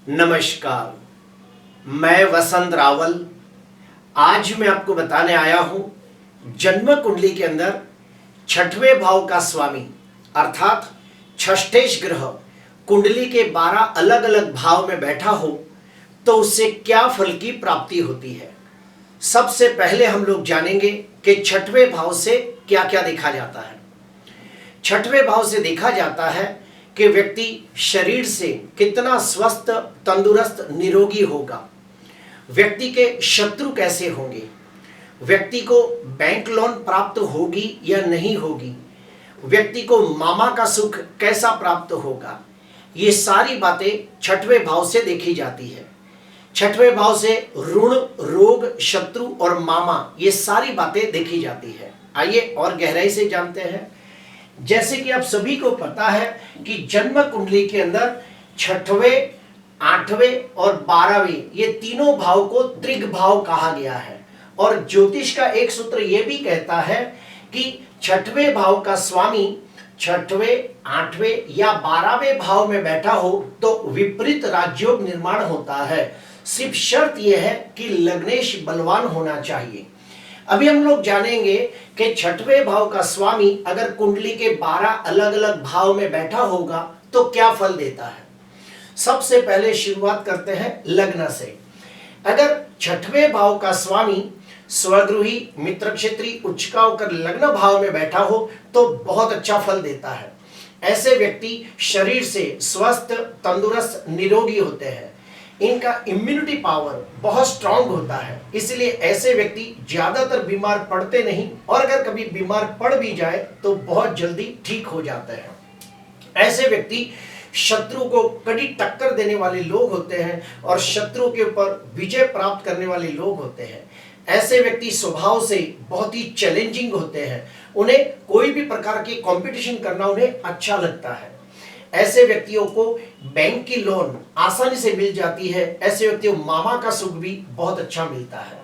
नमस्कार। मैं वसंत रावल। आज मैं आपको बताने आया हूं जन्म कुंडली के अंदर छठवें भाव का स्वामी अर्थात षष्ठेश ग्रह कुंडली के 12 अलग अलग भाव में बैठा हो तो उससे क्या फल की प्राप्ति होती है। सबसे पहले हम लोग जानेंगे कि छठवें भाव से क्या क्या देखा जाता है। छठवें भाव से देखा जाता है कि व्यक्ति शरीर से कितना स्वस्थ, तंदुरुस्त, निरोगी होगा, व्यक्ति के शत्रु कैसे होंगे, व्यक्ति को बैंक लोन प्राप्त होगी या नहीं होगी, व्यक्ति को मामा का सुख कैसा प्राप्त होगा। ये सारी बातें छठवें भाव से देखी जाती है। छठवें भाव से ऋण, रोग, शत्रु और मामा ये सारी बातें देखी जाती है। आइए और गहराई से जानते हैं। जैसे कि आप सभी को पता है कि जन्म कुंडली के अंदर छठवें, आठवें और 12वें ये तीनों भाव को त्रिग भाव कहा गया है। और ज्योतिष का एक सूत्र यह भी कहता है कि छठवें भाव का स्वामी छठवें, आठवें या 12वें भाव में बैठा हो तो विपरीत राजयोग निर्माण होता है। सिर्फ शर्त यह है कि लग्नेश बलवान होना चाहिए। अभी हम लोग जानेंगे कि छठवें भाव का स्वामी अगर कुंडली के 12 अलग अलग भाव में बैठा होगा तो क्या फल देता है। सबसे पहले शुरुआत करते हैं लग्न से। अगर छठवें भाव का स्वामी स्वगृही, मित्र क्षेत्री, उच्चका होकर लग्न भाव में बैठा हो तो बहुत अच्छा फल देता है। ऐसे व्यक्ति शरीर से स्वस्थ, तंदुरुस्त, निरोगी होते हैं। इनका इम्यूनिटी पावर बहुत स्ट्रांग होता है, इसलिए ऐसे व्यक्ति ज्यादातर बीमार पड़ते नहीं और अगर कभी बीमार पड़ भी जाए तो बहुत जल्दी ठीक हो जाते हैं। ऐसे व्यक्ति शत्रु को कड़ी टक्कर देने वाले लोग होते हैं और शत्रु के ऊपर विजय प्राप्त करने वाले लोग होते हैं। ऐसे व्यक्ति स्वभाव से बहुत ही चैलेंजिंग होते हैं। उन्हें कोई भी प्रकार की कंपटीशन करना उन्हें अच्छा लगता है। ऐसे व्यक्तियों को बैंक की लोन आसानी से मिल जाती है। ऐसे व्यक्तियों को मामा का सुख भी बहुत अच्छा मिलता है।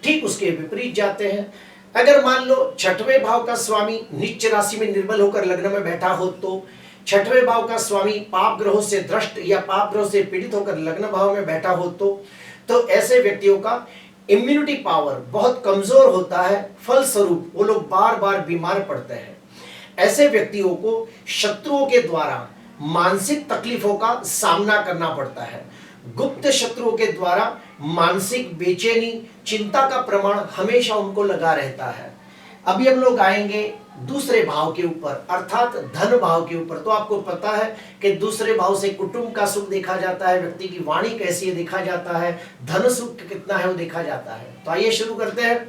ठीक उसके विपरीत जाते हैं। अगर मान लो छठवें भाव का स्वामी नीच राशि में निर्बल होकर लग्न में बैठा हो तो छठवें भाव का स्वामी पाप ग्रहों से द्रष्ट या पाप ग्रहों से पीड़ित होकर लग्न भाव में बैठा हो तो ऐसे व्यक्तियों का इम्यूनिटी पावर बहुत कमजोर होता है। फलस्वरूप वो लोग बार बार बीमार पड़ते हैं। ऐसे व्यक्तियों को शत्रुओं के द्वारा मानसिक तकलीफों का सामना करना पड़ता है। गुप्त शत्रुओं के द्वारा मानसिक बेचैनी, चिंता का प्रमाण हमेशा उनको लगा रहता है। अभी हम लोग आएंगे दूसरे भाव के ऊपर अर्थात धन भाव के ऊपर। तो आपको पता है कि दूसरे भाव से कुटुंब का सुख देखा जाता है, व्यक्ति की वाणी कैसी है देखा जाता है, धन सुख कितना है वो देखा जाता है। तो आइए शुरू करते हैं।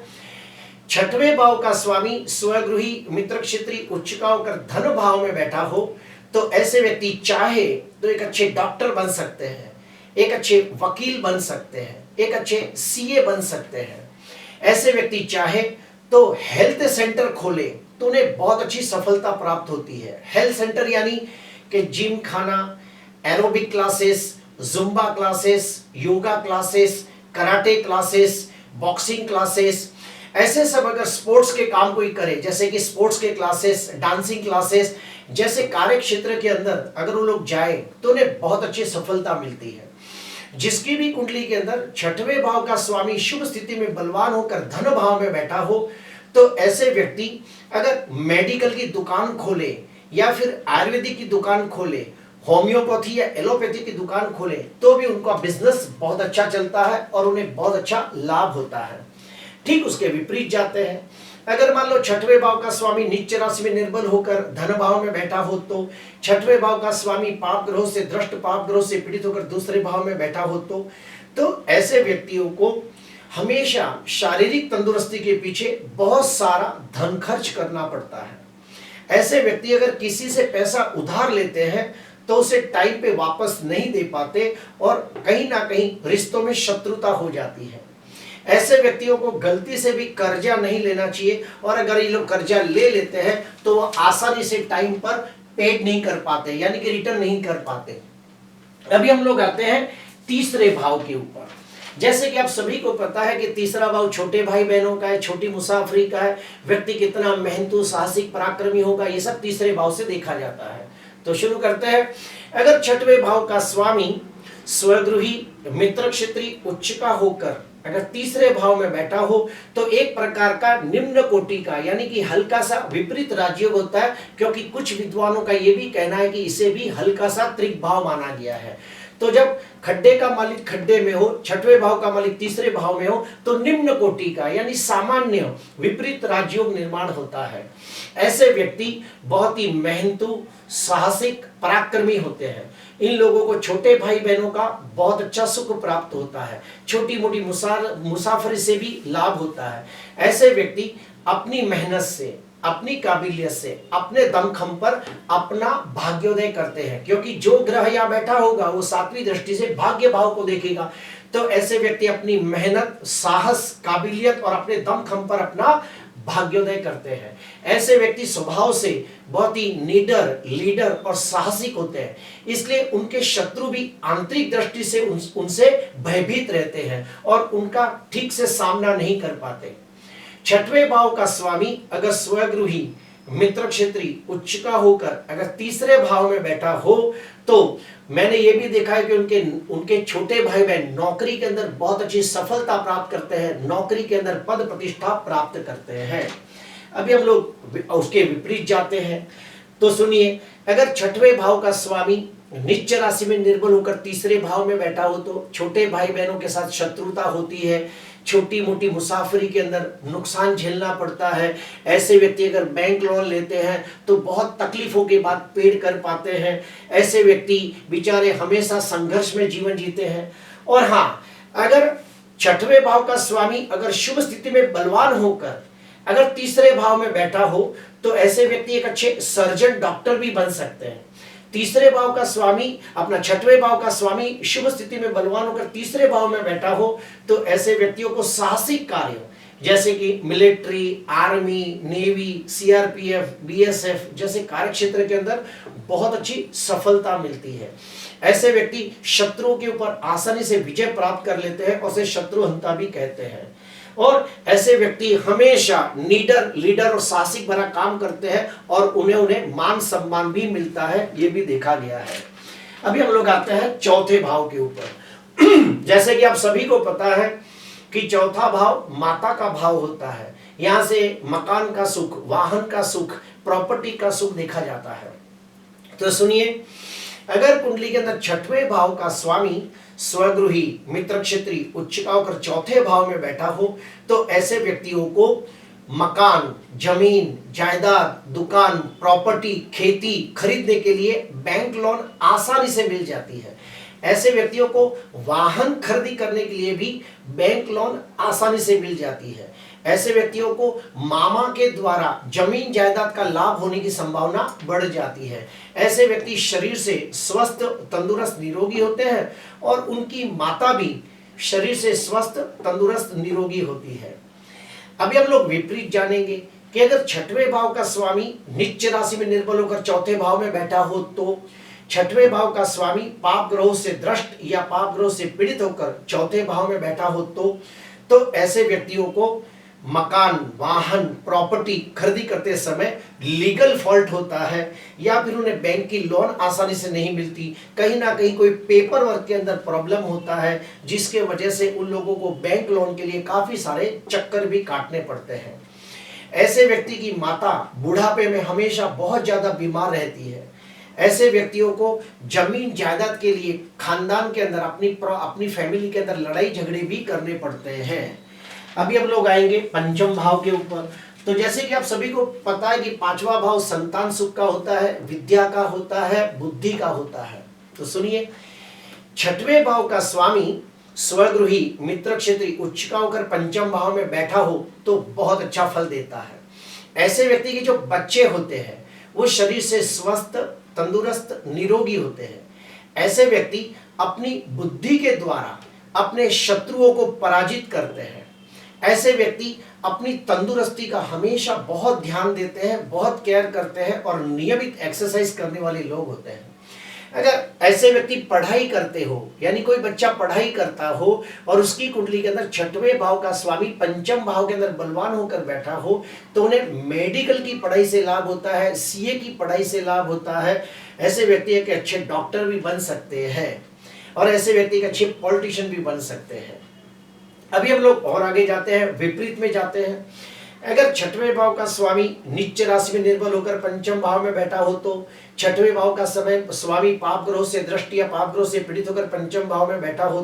छठवें भाव का स्वामी स्वगृही, मित्र क्षेत्री, उच्चका होकर धन भाव में बैठा हो तो ऐसे व्यक्ति चाहे तो एक अच्छे डॉक्टर बन सकते हैं, एक अच्छे वकील बन सकते हैं, एक अच्छे सीए बन सकते हैं। ऐसे व्यक्ति चाहे तो हेल्थ सेंटर खोले तो उन्हें बहुत अच्छी सफलता प्राप्त होती है। हेल्थ सेंटर यानी कि जिम खाना, aerobic classes, Zumba classes, yoga classes, karate classes, boxing classes, ऐसे सब अगर स्पोर्ट्स के काम कोई करे, जैसे कि स्पोर्ट्स के क्लासेस, डांसिंग क्लासेस जैसे कार्य क्षेत्र के अंदर अगर वो लोग जाए तो उन्हें बहुत अच्छी सफलता मिलती है। जिसकी भी कुंडली के अंदर छठवें भाव का स्वामी शुभ स्थिति में बलवान होकर धन भाव में बैठा हो तो ऐसे व्यक्ति अगर मेडिकल की दुकान खोले या फिर आयुर्वेदिक की दुकान खोले, होम्योपैथी या एलोपैथी की दुकान खोले तो भी उनका बिजनेस बहुत अच्छा चलता है और उन्हें बहुत अच्छा लाभ होता है। ठीक उसके विपरीत जाते हैं। अगर मान लो छठवें भाव का स्वामी नीच राशि में निर्बल होकर धन भाव में बैठा हो तो छठवें भाव का स्वामी पाप ग्रहों से द्रष्ट, पाप ग्रहों से पीड़ित होकर दूसरे भाव में बैठा हो तो ऐसे व्यक्तियों को हमेशा शारीरिक तंदुरुस्ती के पीछे बहुत सारा धन खर्च करना पड़ता है। ऐसे व्यक्ति अगर किसी से पैसा उधार लेते हैं तो उसे टाइम पे वापस नहीं दे पाते और कहीं ना कहीं रिश्तों में शत्रुता हो जाती है। ऐसे व्यक्तियों को गलती से भी कर्जा नहीं लेना चाहिए और अगर ये लोग कर्जा ले लेते हैं तो वो आसानी से टाइम पर पेड नहीं कर पाते, यानी कि रिटर्न नहीं कर पाते। अभी हम लोग आते हैं तीसरे भाव के ऊपर। जैसे कि आप सभी को पता है कि तीसरा भाव छोटे भाई बहनों का है, छोटी मुसाफरी का है, व्यक्ति कितना मेहनतू, साहसिक, पराक्रमी होगा, ये सब तीसरे भाव से देखा जाता है। तो शुरू करते हैं। अगर छठवें भाव का स्वामी स्वगृही मित्र क्षेत्री उच्च का होकर अगर तीसरे भाव में बैठा हो तो एक प्रकार का निम्न कोटि का यानी कि हल्का सा विपरीत राजयोग होता है, क्योंकि कुछ विद्वानों का यह भी कहना है कि इसे भी हल्का सा त्रिक भाव माना गया है। तो जब खड्डे का मालिक खड्डे में हो, छठवें भाव का मालिक तीसरे भाव में हो, तो निम्न कोटि का यानी सामान्य विपरीत राजयोग निर्माण होता है। ऐसे व्यक्ति बहुत ही मेहनतू, साहसिक, पराक्रमी होते हैं। इन लोगों को छोटे भाई बहनों का बहुत अच्छा सुख प्राप्त होता है, छोटी मोटी मुसाफरी से भी लाभ होता है। ऐसे व्यक्ति अपनी मेहनत से, अपनी काबिलियत से, अपने दमखम पर अपना भाग्योदय करते हैं, क्योंकि जो ग्रह यहाँ बैठा होगा वो सातवीं दृष्टि से भाग्य भाव को देखेगा। तो ऐसे व्यक्ति अपनी मेहनत, साहस, काबिलियत और अपने दमखम पर अपना भाग्योदय करते हैं। ऐसे व्यक्ति स्वभाव से बहुत ही निडर, लीडर और साहसिक होते हैं, इसलिए उनके शत्रु भी आंतरिक दृष्टि से उनसे भयभीत रहते हैं और उनका ठीक से सामना नहीं कर पाते। छठवें भाव का स्वामी अगर स्वगृही मित्र क्षेत्री उच्च का होकर अगर तीसरे भाव में बैठा हो तो मैंने ये भी देखा है कि उनके छोटे भाई बहन नौकरी के अंदर बहुत अच्छी सफलता प्राप्त करते हैं, नौकरी के अंदर पद प्रतिष्ठा प्राप्त करते हैं। अभी हम लोग उसके विपरीत जाते हैं। तो सुनिए, अगर छठवें भाव का स्वामी नीच राशि में निर्बल होकर तीसरे भाव में बैठा हो तो छोटे भाई बहनों के साथ शत्रुता होती है, छोटी मोटी मुसाफरी के अंदर नुकसान झेलना पड़ता है। ऐसे व्यक्ति अगर बैंक लोन लेते हैं तो बहुत तकलीफों के बाद पेड़ कर पाते हैं। ऐसे व्यक्ति बेचारे हमेशा संघर्ष में जीवन जीते हैं। और हाँ, अगर छठवें भाव का स्वामी अगर शुभ स्थिति में बलवान होकर अगर तीसरे भाव में बैठा हो तो ऐसे व्यक्ति एक अच्छे सर्जन, डॉक्टर भी बन सकते हैं। तीसरे भाव का स्वामी, अपना छठवें भाव का स्वामी शुभ स्थिति में बलवान होकर तीसरे भाव में बैठा हो तो ऐसे व्यक्तियों को साहसिक कार्य जैसे कि military, army, navy, CRPF, BSF जैसे कार्य क्षेत्र के अंदर बहुत अच्छी सफलता मिलती है। ऐसे व्यक्ति शत्रुओं के ऊपर आसानी से विजय प्राप्त कर लेते हैं और उसे शत्रुहंता भी कहते हैं। और ऐसे व्यक्ति हमेशा निडर, लीडर और साहसिक भरा काम करते हैं और उन्हें मान सम्मान भी मिलता है, ये भी देखा गया है। अभी हम लोग आते हैं चौथे भाव के ऊपर। जैसे कि आप सभी को पता है कि चौथा भाव माता का भाव होता है। यहां से मकान का सुख, वाहन का सुख, प्रॉपर्टी का सुख देखा जाता है। तो सुनिए, अगर कुंडली के अंदर छठवें भाव का स्वामी स्वगृही मित्र क्षेत्री उच्च का होकर चौथे भाव में बैठा हो तो ऐसे व्यक्तियों को मकान, जमीन, जायदाद, दुकान, प्रॉपर्टी, खेती खरीदने के लिए बैंक लोन आसानी से मिल जाती है। ऐसे व्यक्तियों को वाहन खरीदी करने के लिए भी बैंक लोन आसानी से मिल जाती है। ऐसे व्यक्तियों को मामा के द्वारा जमीन जायदाद का लाभ होने की संभावना बढ़ जाती है। ऐसे व्यक्ति शरीर से स्वस्थ, तंदुरुस्त, निरोगी होते हैं और उनकी माता भी शरीर से स्वस्थ, तंदुरुस्त, निरोगी होती है। अभी हम लोग विपरीत जानेंगे कि अगर छठवें भाव का स्वामी नीच राशि में निर्बल होकर चौथे भाव में बैठा हो तो छठवें भाव का स्वामी पाप ग्रहों से द्रष्ट या पाप ग्रहों से पीड़ित होकर चौथे भाव में बैठा हो तो ऐसे व्यक्तियों को मकान, वाहन, प्रॉपर्टी खरीदी करते समय लीगल फॉल्ट होता है या फिर उन्हें बैंक की लोन आसानी से नहीं मिलती। कहीं ना कहीं कोई पेपर वर्क के अंदर प्रॉब्लम होता है जिसके वजह से उन लोगों को बैंक लोन के लिए काफी सारे चक्कर भी काटने पड़ते हैं। ऐसे व्यक्ति की माता बुढ़ापे में हमेशा बहुत ज्यादा बीमार रहती है। ऐसे व्यक्तियों को जमीन जायदाद के लिए खानदान के अंदर अपनी फैमिली के अंदर लड़ाई झगड़े भी करने पड़ते हैं। अभी हम लोग आएंगे पंचम भाव के ऊपर। तो जैसे कि आप सभी को पता है कि पांचवा भाव संतान सुख का होता है, विद्या का होता है, बुद्धि का होता है। तो सुनिए, छठवें भाव का स्वामी स्वगृही मित्र क्षेत्री उच्च का होकर पंचम भाव में बैठा हो तो बहुत अच्छा फल देता है। ऐसे व्यक्ति के जो बच्चे होते हैं वो शरीर से स्वस्थ, तंदुरुस्त, निरोगी होते हैं। ऐसे व्यक्ति अपनी बुद्धि के द्वारा अपने शत्रुओं को पराजित करते हैं। ऐसे व्यक्ति अपनी तंदुरुस्ती का हमेशा बहुत ध्यान देते हैं, बहुत केयर करते हैं और नियमित एक्सरसाइज करने वाले लोग होते हैं। अगर ऐसे व्यक्ति पढ़ाई करते हो, यानी कोई बच्चा पढ़ाई करता हो और उसकी कुंडली के अंदर छठवें भाव का स्वामी पंचम भाव के अंदर बलवान होकर बैठा हो तो उन्हें मेडिकल की पढ़ाई से लाभ होता है, सीए की पढ़ाई से लाभ होता है। ऐसे व्यक्ति एक अच्छे डॉक्टर भी बन सकते हैं। और ऐसे व्यक्ति एक अच्छे पॉलिटिशियन भी बन सकते हैं। अभी हम लोग और आगे जाते हैं, विपरीत में जाते हैं। अगर छठवें भाव का स्वामी नीच राशि में निर्बल होकर पंचम भाव में बैठा हो तो छठवें भाव का समय स्वामी पाप ग्रह से दृष्टि या पाप ग्रह से पीड़ित होकर पंचम भाव में बैठा हो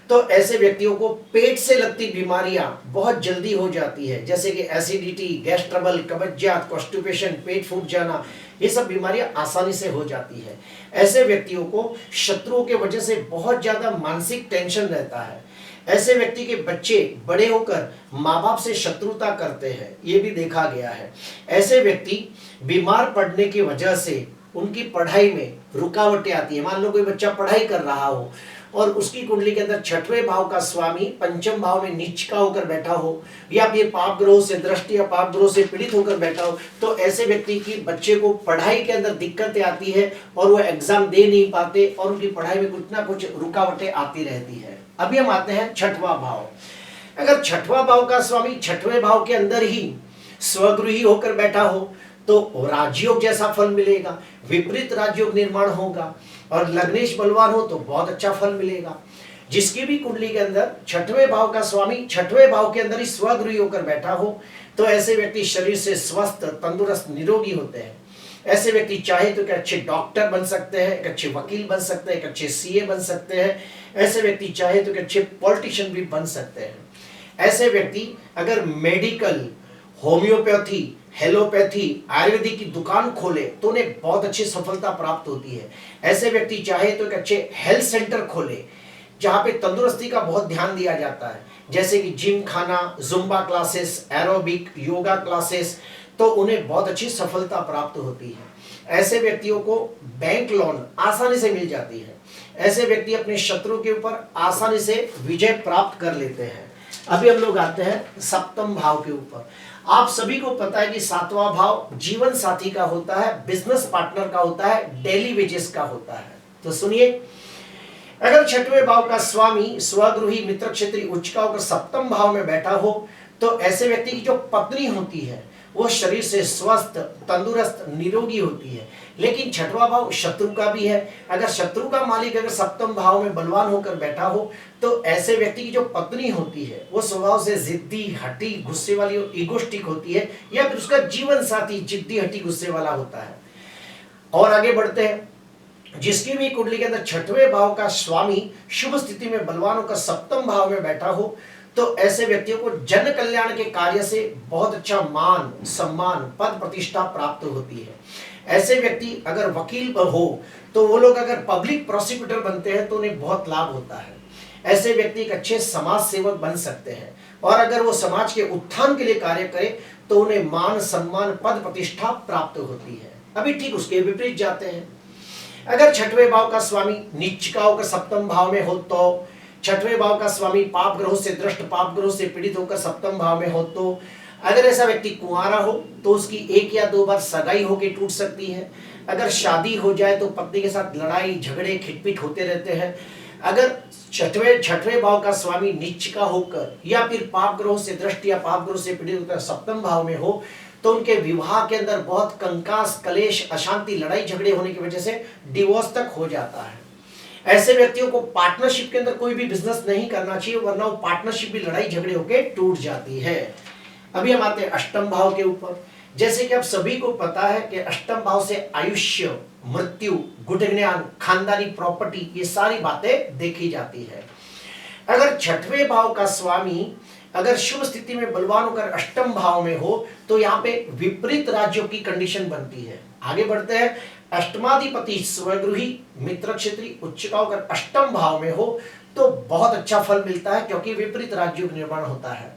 तो ऐसे व्यक्तियों को पेट से लगती बीमारियां बहुत जल्दी हो जाती है, जैसे कि एसिडिटी, गैस ट्रबल, कब्जियत, कॉन्स्टिपेशन, पेट फूट जाना, ये सब बीमारियां आसानी से हो जाती है। ऐसे व्यक्तियों को शत्रुओं के वजह से बहुत ज्यादा मानसिक टेंशन रहता है। ऐसे व्यक्ति के बच्चे बड़े होकर माँ बाप से शत्रुता करते हैं, ये भी देखा गया है। ऐसे व्यक्ति बीमार पड़ने की वजह से उनकी पढ़ाई में रुकावटें आती है। मान लो कोई बच्चा पढ़ाई कर रहा हो और उसकी कुंडली के अंदर छठवें भाव का स्वामी पंचम भाव में नीच का होकर बैठा हो या फिर पाप ग्रह से दृष्टि या पाप ग्रह से पीड़ित होकर बैठा हो, तो ऐसे व्यक्ति की बच्चे को पढ़ाई के अंदर दिक्कतें आती है और वो एग्जाम दे नहीं पाते और उनकी पढ़ाई में कुछ ना कुछ रुकावटें आती रहती है। अभी हम आते हैं छठवां भाव। अगर छठवां भाव का स्वामी छठवें भाव के अंदर ही स्वगृही होकर बैठा हो तो राजयोग जैसा फल मिलेगा, विपरीत राजयोग निर्माण होगा, और लग्नेश बलवान हो तो बहुत अच्छा फल मिलेगा। जिसकी भी कुंडली के अंदर छठवें भाव का स्वामी छठवें भाव के अंदर ही स्वगृही होकर बैठा हो तो ऐसे व्यक्ति शरीर से स्वस्थ, तंदुरुस्त, निरोगी होते हैं। ऐसे व्यक्ति चाहे तो एक अच्छे डॉक्टर बन सकते हैं, एक अच्छे वकील बन सकते हैं, एक अच्छे सीए बन सकते हैं। ऐसे व्यक्ति चाहे तो एक अच्छे पॉलिटिशियन भी बन सकते हैं। ऐसे व्यक्ति अगर मेडिकल, होम्योपैथी, हेलोपैथी, आयुर्वेदिक की दुकान खोले तो उन्हें बहुत अच्छी सफलता प्राप्त होती है। ऐसे व्यक्ति चाहे तो एक अच्छे हेल्थ सेंटर खोले जहाँ पे तंदुरुस्ती का बहुत ध्यान दिया जाता है, जैसे कि जिम खाना, Zumba classes, aerobic, yoga classes, तो उन्हें बहुत अच्छी सफलता प्राप्त होती है। ऐसे व्यक्तियों को बैंक लोन आसानी से मिल जाती है। ऐसे व्यक्ति अपने शत्रु के ऊपर आसानी से विजय प्राप्त कर लेते हैं। अभी हम लोग आते हैं सप्तम भाव के ऊपर। आप सभी को पता है कि सातवां भाव जीवन साथी का होता है, बिजनेस पार्टनर का होता है, डेली वेजेस का होता है। तो सुनिए, अगर छठवें भाव का स्वामी स्वगृही, मित्र क्षेत्रीय, उच्च का होकर सप्तम भाव में बैठा हो तो ऐसे व्यक्ति की जो पत्नी होती है वो शरीर से स्वस्थ, तंदुरुस्त, निरोगी होती है। लेकिन छठवां भाव शत्रु का भी है। अगर शत्रु का मालिक अगर सप्तम भाव में बलवान होकर बैठा हो तो ऐसे व्यक्ति की जो पत्नी होती है वो स्वभाव से जिद्दी, हठी, गुस्से वाली, ईगोस्टिक होती है, या फिर उसका जीवन साथी जिद्दी, हठी, गुस्से वाला होता है। और आगे बढ़ते हैं। जिसकी भी कुंडली के अंदर छठवें भाव का स्वामी शुभ स्थिति में बलवान होकर सप्तम भाव में बैठा हो तो ऐसे व्यक्तियों को जन कल्याण के कार्य से बहुत अच्छा मान, सम्मान, पद प्रतिष्ठा प्राप्त होती है। ऐसे व्यक्ति अगर वकील हो तो वो लोग अगर पब्लिक प्रोसिक्यूटर बनते हैं तो उन्हें बहुत लाभ होता है। ऐसे व्यक्ति एक अच्छे समाज सेवक बन सकते हैं और अगर वो समाज के उत्थान के लिए कार्य करें तो उन्हें मान, सम्मान, पद प्रतिष्ठा प्राप्त होती है। अभी ठीक उसके विपरीत जाते हैं। अगर छठवें भाव का स्वामी नीच का होकर सप्तम भाव में हो तो छठवें भाव का स्वामी पाप ग्रहों से दृष्ट, पाप ग्रहों से पीड़ित होकर सप्तम भाव में हो तो अगर ऐसा व्यक्ति कुंवारा हो तो उसकी 1 या 2 बार सगाई होकर टूट सकती है। अगर शादी हो जाए तो पत्नी के साथ लड़ाई, झगड़े, खिटपिट होते रहते हैं। अगर छठवें भाव का स्वामी नीच का होकर या फिर पाप ग्रहों से दृष्टि या पाप ग्रहों से पीड़ित होकर सप्तम भाव में हो तो उनके विवाह के अंदर बहुत कंकास, कलेश, अशांति, लड़ाई झगड़े होने की वजह से डिवोर्स तक हो जाता है। ऐसे व्यक्तियों को पार्टनरशिप के अंदर कोई भी बिजनेस नहीं करना चाहिए, वरना वो पार्टनरशिप भी लड़ाई झगड़े होकर टूट जाती है। अभी हम आते हैं अष्टम भाव के ऊपर। जैसे कि आप सभी को पता है कि अष्टम भाव से आयुष्य, मृत्यु, गुड ज्ञान, खानदानी प्रॉपर्टी, ये सारी बातें देखी जाती है। अगर छठवें भाव का स्वामी अगर शुभ स्थिति में बलवान होकर अष्टम भाव में हो तो यहाँ पे विपरीत राज्यों की कंडीशन बनती है। आगे बढ़ते हैं। अष्टमाधिपति स्वगृही, मित्र क्षेत्रीय, उच्च का होकर अष्टम भाव में हो तो बहुत अच्छा फल मिलता है क्योंकि विपरीत राज्यों का निर्माण होता है।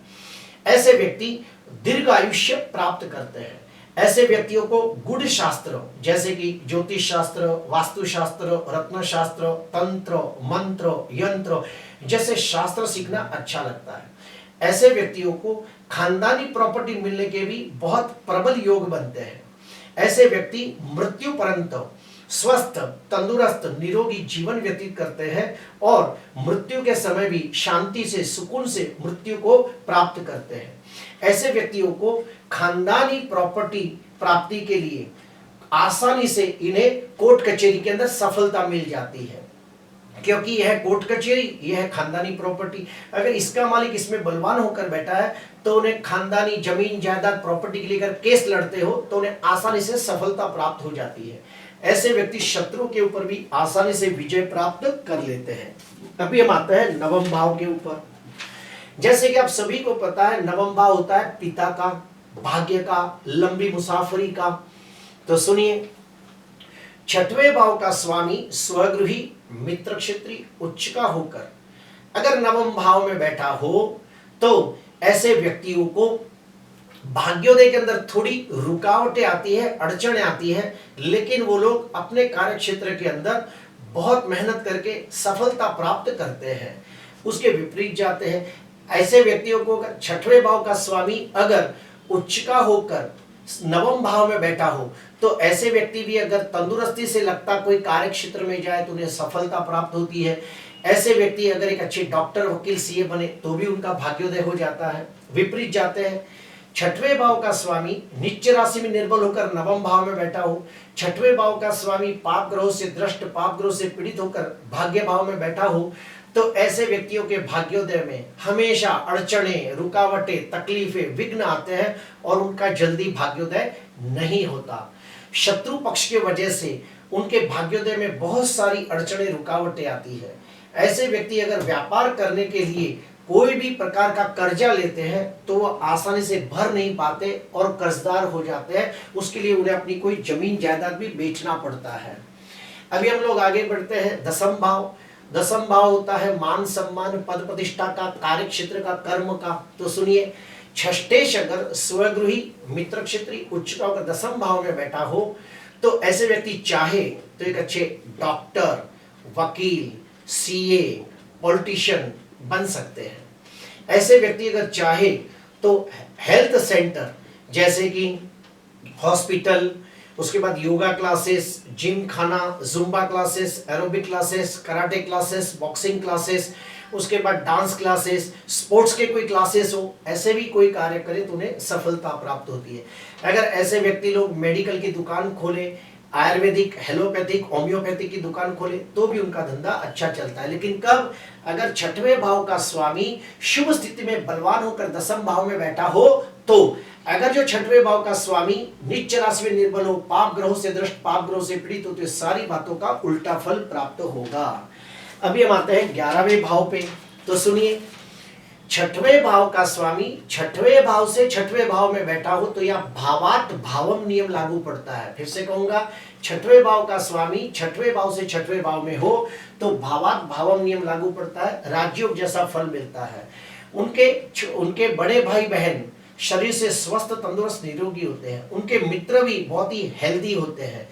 ऐसे व्यक्ति दीर्घ आयुष्य प्राप्त करते हैं। ऐसे व्यक्तियों को गुड़ शास्त्र जैसे कि ज्योतिष शास्त्र, वास्तु शास्त्र, रत्न शास्त्र, तंत्र, मंत्र, यंत्र जैसे शास्त्र सीखना अच्छा लगता है। ऐसे व्यक्तियों को खानदानी प्रॉपर्टी मिलने के भी बहुत प्रबल योग बनते हैं। ऐसे व्यक्ति मृत्यु पर्यंत स्वस्थ, तंदुरुस्त, निरोगी जीवन व्यतीत करते हैं और मृत्यु के समय भी शांति से, सुकून से मृत्यु को प्राप्त करते हैं। ऐसे व्यक्तियों को खानदानी प्रॉपर्टी प्राप्ति के लिए आसानी से इन्हें कोर्ट कचहरी के अंदर सफलता मिल जाती है। क्योंकि यह कोर्ट कचहरी, यह है खानदानी प्रॉपर्टी। अगर इसका मालिक इसमें बलवान होकर बैठा है तो उन्हें खानदानी जमीन जायदाद प्रॉपर्टी के लिए अगर केस लड़ते हो तो उन्हें आसानी से सफलता प्राप्त हो जाती है। ऐसे व्यक्ति शत्रु के ऊपर भी आसानी से विजय प्राप्त कर लेते हैं। अभी हम आते हैं नवम भाव के ऊपर। जैसे कि आप सभी को पता है, नवम भाव होता है पिता का, भाग्य का, लंबी मुसाफरी का। तो सुनिए, छठवें भाव का स्वामी स्वगृही, मित्र क्षेत्री, उच्च का होकर अगर नवम भाव में बैठा हो तो ऐसे व्यक्तियों को भाग्योदय के अंदर थोड़ी रुकावटें आती है, अड़चनें आती है, लेकिन वो लोग अपने कार्य क्षेत्र के अंदर बहुत मेहनत करके सफलता प्राप्त करते हैं। उसके विपरीत जाते हैं। ऐसे व्यक्तियों को अगर छठवें भाव का स्वामी अगर उच्च का होकर नवम भाव में बैठा हो तो ऐसे व्यक्ति भी अगर तंदुरुस्ती से लगता कोई कार्य क्षेत्र में जाए तो उन्हें सफलता प्राप्त होती है। ऐसे व्यक्ति अगर एक अच्छे डॉक्टर, वकील, सीए बने तो भी उनका भाग्योदय हो जाता है। विपरीत जाते हैं, छठवें भाव का स्वामी नीच राशि में निर्बल होकर नवम भाव में बैठा हो, छठवें भाव का स्वामी पाप ग्रहों से दृष्ट, पाप ग्रहों से पीड़ित होकर भाग्य भाव में बैठा हो तो ऐसे व्यक्तियों के भाग्योदय में हमेशा अड़चनें, रुकावटें, तकलीफें, विघ्न आते हैं और उनका जल्दी भाग्योदय नहीं होता। शत्रु पक्ष की वजह से उनके भाग्योदय में बहुत सारी अड़चनें, रुकावटें आती है। ऐसे व्यक्ति अगर व्यापार करने के लिए कोई भी प्रकार का कर्जा लेते हैं तो वो आसानी से भर नहीं पाते और कर्जदार हो जाते हैं। उसके लिए उन्हें अपनी कोई जमीन जायदाद भी बेचना पड़ता है। अभी हम लोग आगे बढ़ते हैं दसम भाव। दसम भाव होता है मान सम्मान, पद प्रतिष्ठा का, कार्य क्षेत्र का, कर्म का। तो सुनिए, षष्ठेश अगर स्वगृही, मित्र क्षेत्री, उच्च का अगर दसम भाव में बैठा हो तो ऐसे व्यक्ति चाहे तो एक अच्छे डॉक्टर, वकील, सीए, पॉलिटिशियन बन सकते हैं। ऐसे व्यक्ति अगर चाहे तो हेल्थ सेंटर जैसे कि हॉस्पिटल, उसके बाद योगा क्लासेस, जिम खाना, Zumba classes, aerobic classes, karate classes, boxing classes, उसके बाद डांस क्लासेस, स्पोर्ट्स के कोई क्लासेस हो, ऐसे भी कोई कार्य करे तो उन्हें सफलता प्राप्त होती है। अगर ऐसे व्यक्ति लोग मेडिकल की दुकान खोले, आयुर्वेदिक, हेलोपैथिक, होम्योपैथिक की दुकान खोले तो भी उनका धंधा अच्छा चलता है। लेकिन कब? अगर छठवें भाव का स्वामी शुभ स्थिति में बलवान होकर दसम भाव में बैठा हो तो अगर जो छठवें भाव का स्वामी नीच राशि में निर्बल हो, पाप ग्रहों से दृष्ट, पाप ग्रहों से पीड़ित हो तो सारी बातों का उल्टा फल प्राप्त होगा। अभी हम आते हैं 11वें भाव पे। तो सुनिए, छठवें भाव का स्वामी छठवें भाव से छठवें भाव में बैठा हो तो यह भावात भावम नियम लागू पड़ता है। फिर से कहूंगा, छठवें भाव का स्वामी छठवें भाव से छठवें भाव में हो तो भावात भावम नियम लागू पड़ता है, राजयोग जैसा फल मिलता है। उनके बड़े भाई बहन शरीर से स्वस्थ, तंदुरुस्त, निरोगी होते हैं। उनके मित्र भी बहुत ही हेल्दी होते हैं।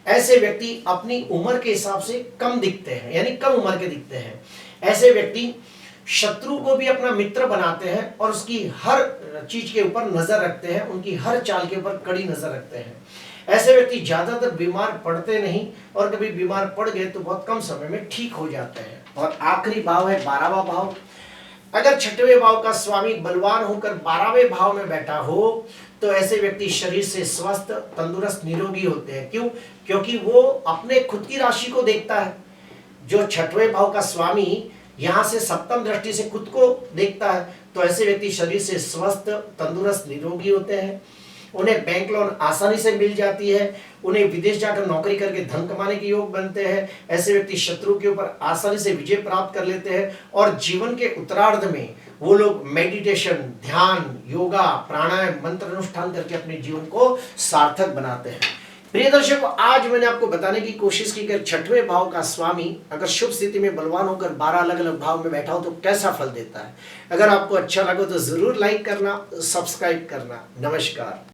ऐसे व्यक्ति अपनी उम्र के हिसाब से कम दिखते हैं, यानी कम उम्र के दिखते हैं। ऐसे व्यक्ति शत्रु को भी अपना मित्र बनाते हैं और उसकी हर चीज के ऊपर नजर रखते हैं, उनकी हर चाल के ऊपर कड़ी नजर रखते हैं। ऐसे व्यक्ति ज्यादातर बीमार पड़ते नहीं और कभी बीमार पड़ गए तो बहुत कम समय में ठीक हो जाते हैं। और आखिरी भाव है 12वां भाव। अगर छठवें भाव का स्वामी बलवान होकर 12वें भाव में बैठा हो तो ऐसे व्यक्ति शरीर से स्वस्थ, तंदुरुस्त, निरोगी होते हैं। क्यों? क्योंकि वो अपने खुद की राशि को देखता है। जो छठवें भाव का स्वामी यहां से सप्तम दृष्टि से खुद को देखता है तो ऐसे व्यक्ति शरीर से स्वस्थ, तंदुरुस्त, निरोगी होते हैं। उन्हें बैंक लोन आसानी से मिल जाती है। उन्हें विदेश जाकर नौकरी करके धन कमाने के योग बनते हैं। ऐसे व्यक्ति शत्रु के ऊपर आसानी से विजय प्राप्त कर लेते हैं और जीवन के उत्तरार्ध में वो लोग मेडिटेशन, ध्यान, योगा, प्राणायाम, मंत्र अनुष्ठान करके अपने जीवन को सार्थक बनाते हैं। प्रिय दर्शकों, आज मैंने आपको बताने की कोशिश की कि छठवें भाव का स्वामी अगर शुभ स्थिति में बलवान होकर 12 अलग अलग भाव में बैठा हो तो कैसा फल देता है। अगर आपको अच्छा लगे तो जरूर लाइक करना, सब्सक्राइब करना। नमस्कार।